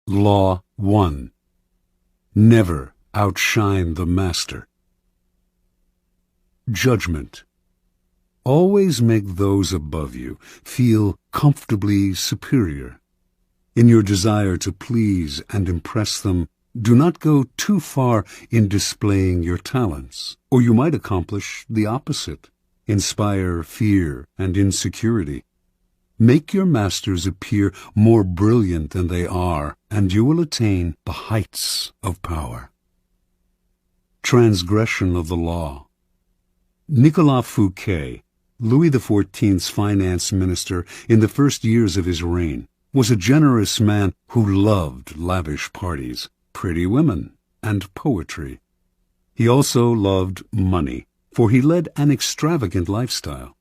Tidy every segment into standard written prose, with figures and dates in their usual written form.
Law 1. Never outshine the master. Judgment. Always make those above you feel comfortably superior. In your desire to please and impress them, do not go too far in displaying your talents, or you might accomplish the opposite, inspire fear and insecurity. Make your masters appear more brilliant than they are, and you will attain the heights of power. Transgression of the law. Nicolas Fouquet, Louis XIV's finance minister in the first years of his reign, was a generous man who loved lavish parties, pretty women, and poetry. He also loved money, for he led an extravagant lifestyle.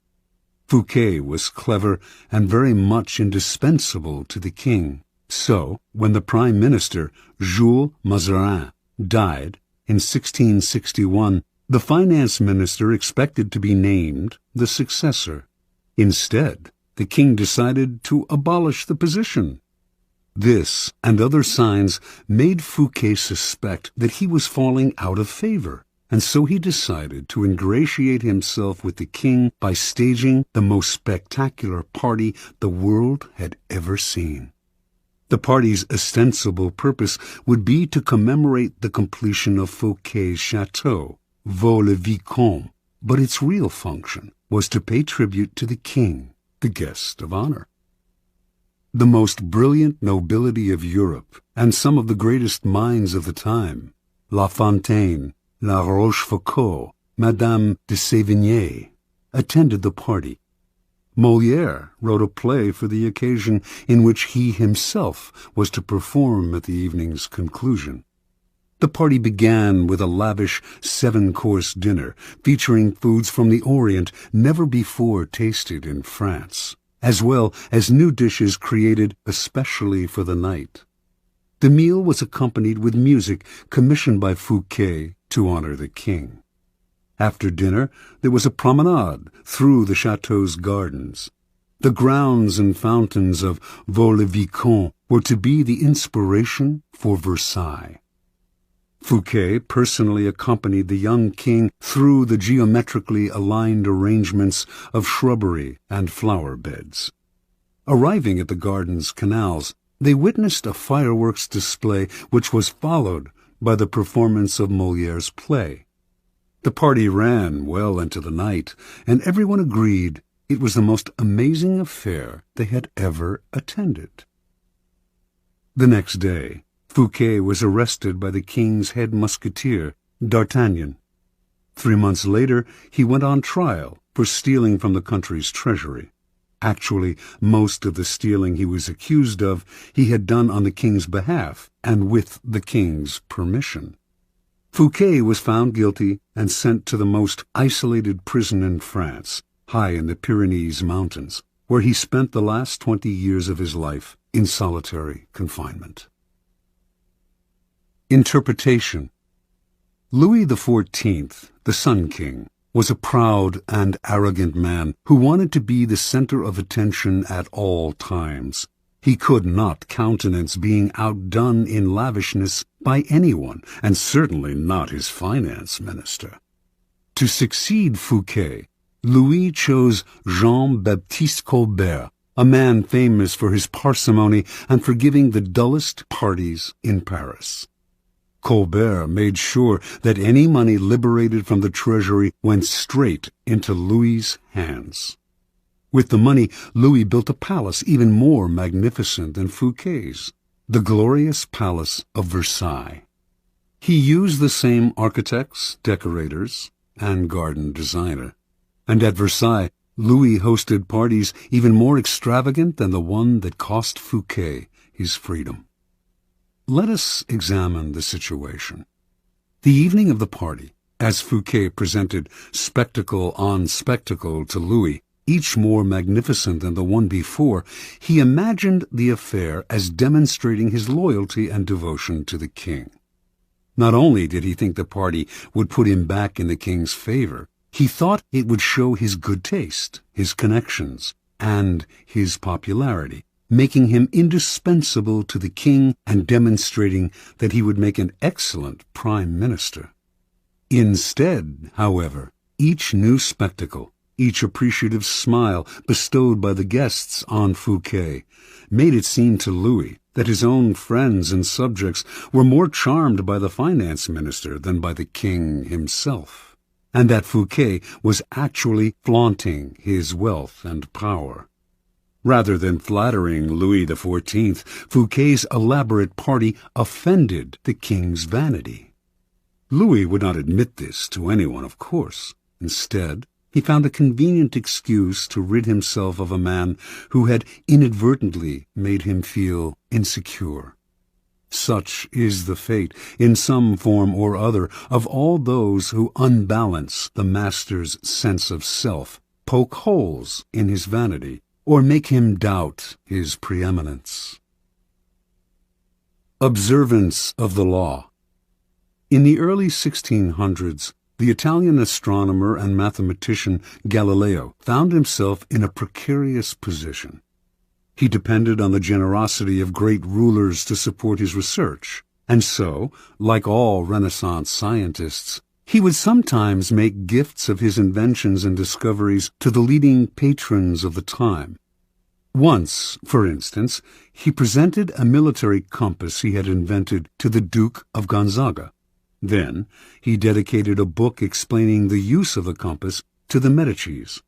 Fouquet was clever and very much indispensable to the king. So, when the prime minister, Jules Mazarin, died in 1661, the finance minister expected to be named the successor. Instead, the king decided to abolish the position. This and other signs made Fouquet suspect that he was falling out of favor, and so he decided to ingratiate himself with the king by staging the most spectacular party the world had ever seen. The party's ostensible purpose would be to commemorate the completion of Fouquet's chateau, Vaux-le-Vicomte, but its real function was to pay tribute to the king, the guest of honor. The most brilliant nobility of Europe and some of the greatest minds of the time, La Fontaine, La Rochefoucauld, Madame de Sévigné, attended the party. Molière wrote a play for the occasion in which he himself was to perform at the evening's conclusion. The party began with a lavish 7-course dinner featuring foods from the Orient never before tasted in France, as well as new dishes created especially for the night. The meal was accompanied with music commissioned by Fouquet to honor the king. After dinner, there was a promenade through the chateau's gardens. The grounds and fountains of Vaux-le-Vicomte were to be the inspiration for Versailles. Fouquet personally accompanied the young king through the geometrically aligned arrangements of shrubbery and flower beds. Arriving at the garden's canals, they witnessed a fireworks display which was followed by the performance of Molière's play. The party ran well into the night, and everyone agreed it was the most amazing affair they had ever attended. The next day, Fouquet was arrested by the king's head musketeer, D'Artagnan. 3 months later, he went on trial for stealing from the country's treasury. Actually, most of the stealing he was accused of he had done on the king's behalf and with the king's permission. Fouquet was found guilty and sent to the most isolated prison in France, high in the Pyrenees Mountains, where he spent the last 20 years of his life in solitary confinement. Interpretation. Louis XIV, the Sun King, was a proud and arrogant man who wanted to be the center of attention at all times. He could not countenance being outdone in lavishness by anyone, and certainly not his finance minister. To succeed Fouquet, Louis chose Jean-Baptiste Colbert, a man famous for his parsimony and for giving the dullest parties in Paris. Colbert made sure that any money liberated from the treasury went straight into Louis's hands. With the money, Louis built a palace even more magnificent than Fouquet's, the glorious Palace of Versailles. He used the same architects, decorators, and garden designer. And at Versailles, Louis hosted parties even more extravagant than the one that cost Fouquet his freedom. Let us examine the situation. The evening of the party, as Fouquet presented spectacle on spectacle to Louis, each more magnificent than the one before, he imagined the affair as demonstrating his loyalty and devotion to the king. Not only did he think the party would put him back in the king's favor, he thought it would show his good taste, his connections, and his popularity, making him indispensable to the king and demonstrating that he would make an excellent prime minister. Instead, however, each new spectacle, each appreciative smile bestowed by the guests on Fouquet, made it seem to Louis that his own friends and subjects were more charmed by the finance minister than by the king himself, and that Fouquet was actually flaunting his wealth and power. Rather than flattering Louis XIV, Fouquet's elaborate party offended the king's vanity. Louis would not admit this to anyone, of course. Instead, he found a convenient excuse to rid himself of a man who had inadvertently made him feel insecure. Such is the fate, in some form or other, of all those who unbalance the master's sense of self, poke holes in his vanity, or make him doubt his preeminence. Observance of the law. In the early 1600s, the Italian astronomer and mathematician Galileo found himself in a precarious position. He depended on the generosity of great rulers to support his research, and so, like all Renaissance scientists, he would sometimes make gifts of his inventions and discoveries to the leading patrons of the time. Once, for instance, he presented a military compass he had invented to the Duke of Gonzaga. Then, he dedicated a book explaining the use of the compass to the Medicis.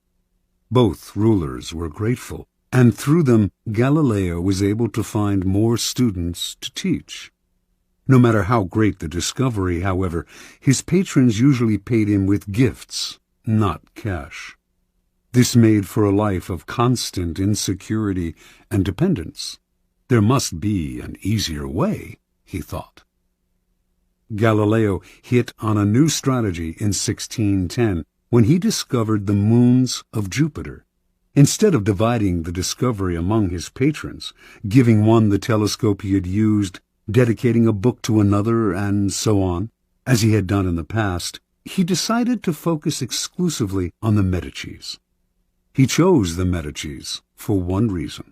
Both rulers were grateful, and through them Galileo was able to find more students to teach. No matter how great the discovery, however, his patrons usually paid him with gifts, not cash. This made for a life of constant insecurity and dependence. There must be an easier way, he thought. Galileo hit on a new strategy in 1610 when he discovered the moons of Jupiter. Instead of dividing the discovery among his patrons, giving one the telescope he had used, dedicating a book to another, and so on, as he had done in the past, he decided to focus exclusively on the Medicis. He chose the Medicis for one reason.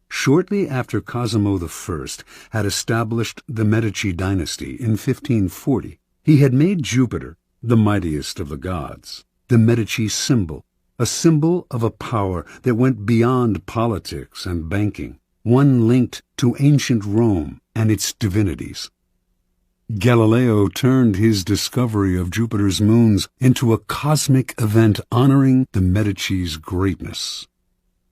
Shortly after Cosimo I had established the Medici dynasty in 1540, he had made Jupiter, the mightiest of the gods, the Medici symbol, a symbol of a power that went beyond politics and banking, one linked to ancient Rome and its divinities. Galileo turned his discovery of Jupiter's moons into a cosmic event honoring the Medici's greatness.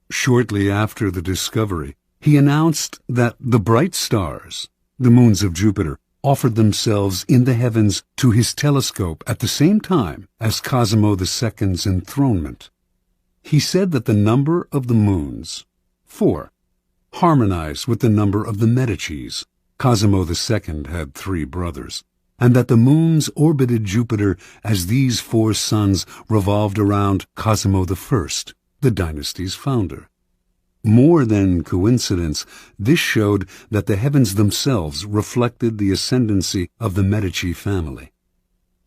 Shortly after the discovery, he announced that the bright stars, the moons of Jupiter, offered themselves in the heavens to his telescope at the same time as Cosimo II's enthronement. He said that the number of the moons, 4, harmonized with the number of the Medicis. Cosimo II had 3 brothers, and that the moons orbited Jupiter as these 4 suns revolved around Cosimo I, the dynasty's founder. More than coincidence, this showed that the heavens themselves reflected the ascendancy of the Medici family.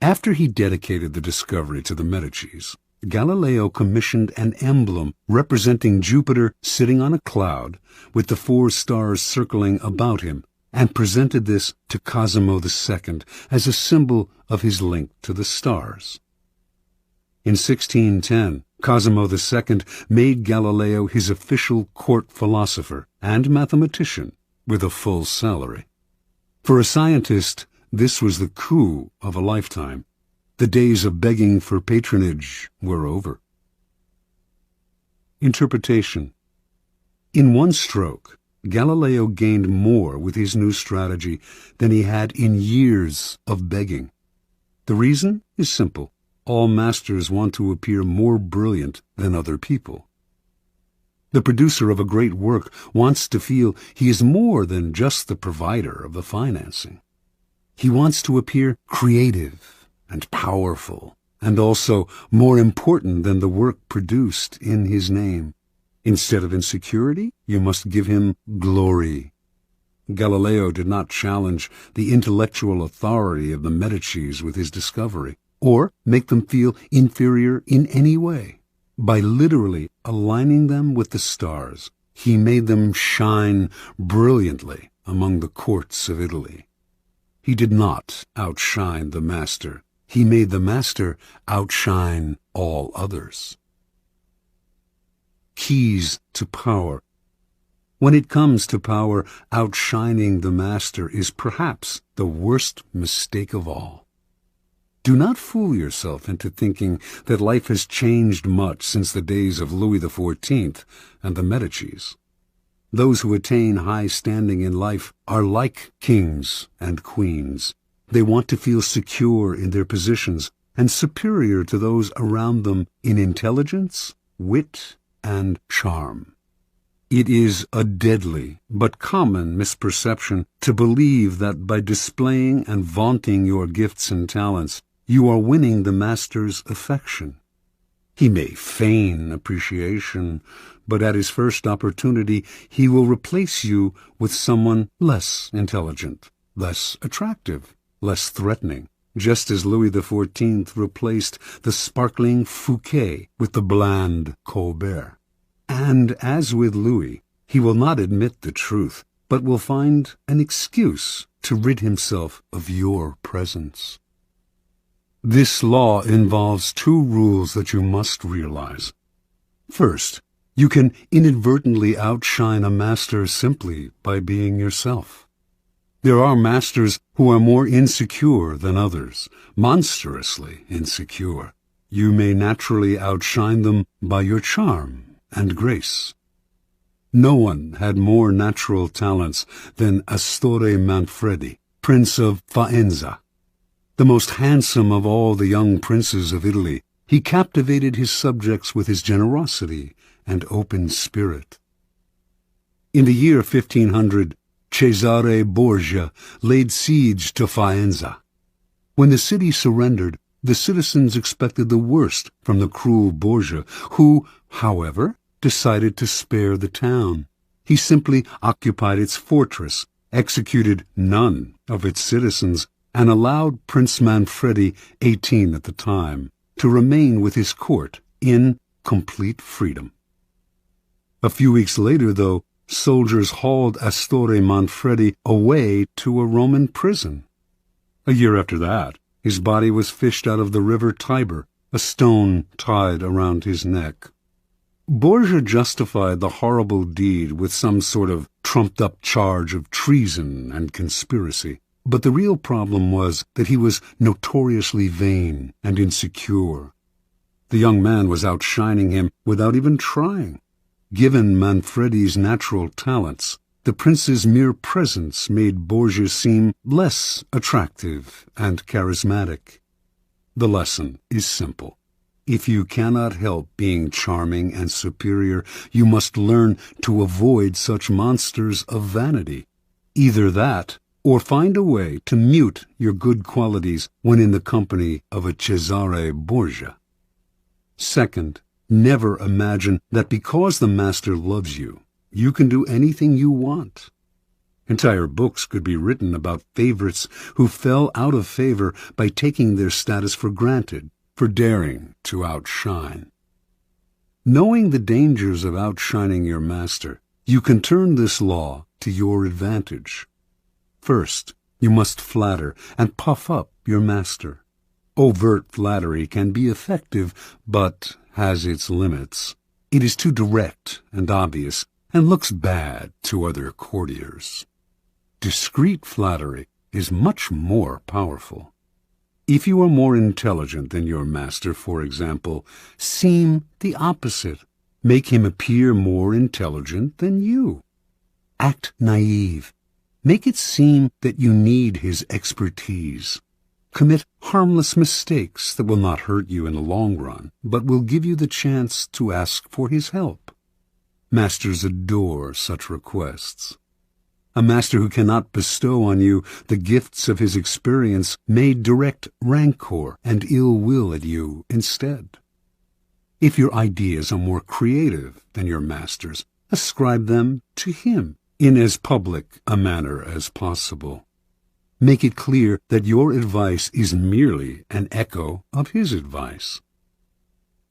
After he dedicated the discovery to the Medicis, Galileo commissioned an emblem representing Jupiter sitting on a cloud with the 4 stars circling about him, and presented this to Cosimo II as a symbol of his link to the stars. In 1610, Cosimo II made Galileo his official court philosopher and mathematician with a full salary. For a scientist, this was the coup of a lifetime. The days of begging for patronage were over. Interpretation. In one stroke, Galileo gained more with his new strategy than he had in years of begging. The reason is simple. All masters want to appear more brilliant than other people. The producer of a great work wants to feel he is more than just the provider of the financing. He wants to appear creative and powerful, and also more important than the work produced in his name. Instead of insecurity, you must give him glory. Galileo did not challenge the intellectual authority of the Medicis with his discovery, or make them feel inferior in any way. By literally aligning them with the stars, He made them shine brilliantly among the courts of Italy. He did not outshine the master. He made the master outshine all others. Keys to power. When it comes to power, outshining the master is perhaps the worst mistake of all. Do not fool yourself into thinking that life has changed much since the days of Louis XIV and the Medicis. Those who attain high standing in life are like kings and queens. They want to feel secure in their positions and superior to those around them in intelligence, wit, and charm. It is a deadly but common misperception to believe that by displaying and vaunting your gifts and talents, you are winning the master's affection. He may feign appreciation, but at his first opportunity he will replace you with someone less intelligent, less attractive, less threatening, just as Louis XIV replaced the sparkling Fouquet with the bland Colbert. And as with Louis, he will not admit the truth, but will find an excuse to rid himself of your presence. This law involves two rules that you must realize. First, you can inadvertently outshine a master simply by being yourself. There are masters who are more insecure than others, monstrously insecure. You may naturally outshine them by your charm and grace. No one had more natural talents than Astorre Manfredi, Prince of Faenza. The most handsome of all the young princes of Italy, he captivated his subjects with his generosity and open spirit. In the year 1500, Cesare Borgia laid siege to Faenza. When the city surrendered, the citizens expected the worst from the cruel Borgia, who, however, decided to spare the town. He simply occupied its fortress, executed none of its citizens, and allowed Prince Manfredi, 18 at the time, to remain with his court in complete freedom. A few weeks later, though, soldiers hauled Astorre Manfredi away to a Roman prison. A year after that, his body was fished out of the river Tiber, a stone tied around his neck. Borgia justified the horrible deed with some sort of trumped-up charge of treason and conspiracy. But the real problem was that he was notoriously vain and insecure. The young man was outshining him without even trying. Given Manfredi's natural talents, the prince's mere presence made Borgia seem less attractive and charismatic. The lesson is simple. If you cannot help being charming and superior, you must learn to avoid such monsters of vanity. Either that, or find a way to mute your good qualities when in the company of a Cesare Borgia. Second, never imagine that because the master loves you, you can do anything you want. Entire books could be written about favorites who fell out of favor by taking their status for granted, for daring to outshine. Knowing the dangers of outshining your master, you can turn this law to your advantage. First, you must flatter and puff up your master. Overt flattery can be effective, but has its limits. It is too direct and obvious, and looks bad to other courtiers. Discreet flattery is much more powerful. If you are more intelligent than your master, for example, seem the opposite. Make him appear more intelligent than you. Act naive. Make it seem that you need his expertise. Commit harmless mistakes that will not hurt you in the long run, but will give you the chance to ask for his help. Masters adore such requests. A master who cannot bestow on you the gifts of his experience may direct rancor and ill will at you instead. If your ideas are more creative than your master's, ascribe them to him in as public a manner as possible. Make it clear that your advice is merely an echo of his advice.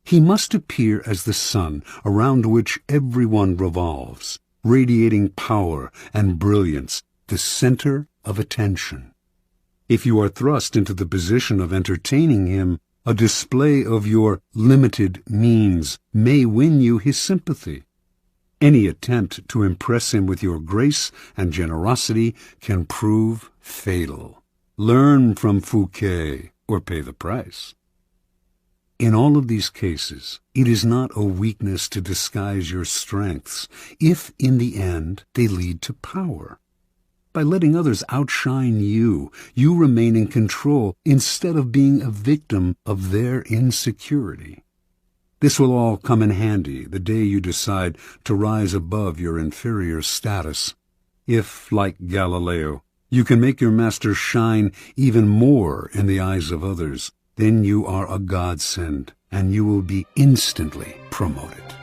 He must appear as the sun around which everyone revolves, radiating power and brilliance, the center of attention. If you are thrust into the position of entertaining him, a display of your limited means may win you his sympathy. Any attempt to impress him with your grace and generosity can prove fatal. Learn from Fouquet or pay the price. In all of these cases, it is not a weakness to disguise your strengths if, in the end, they lead to power. By letting others outshine you, you remain in control instead of being a victim of their insecurity. This will all come in handy the day you decide to rise above your inferior status. If, like Galileo, you can make your master shine even more in the eyes of others, then you are a godsend, and you will be instantly promoted.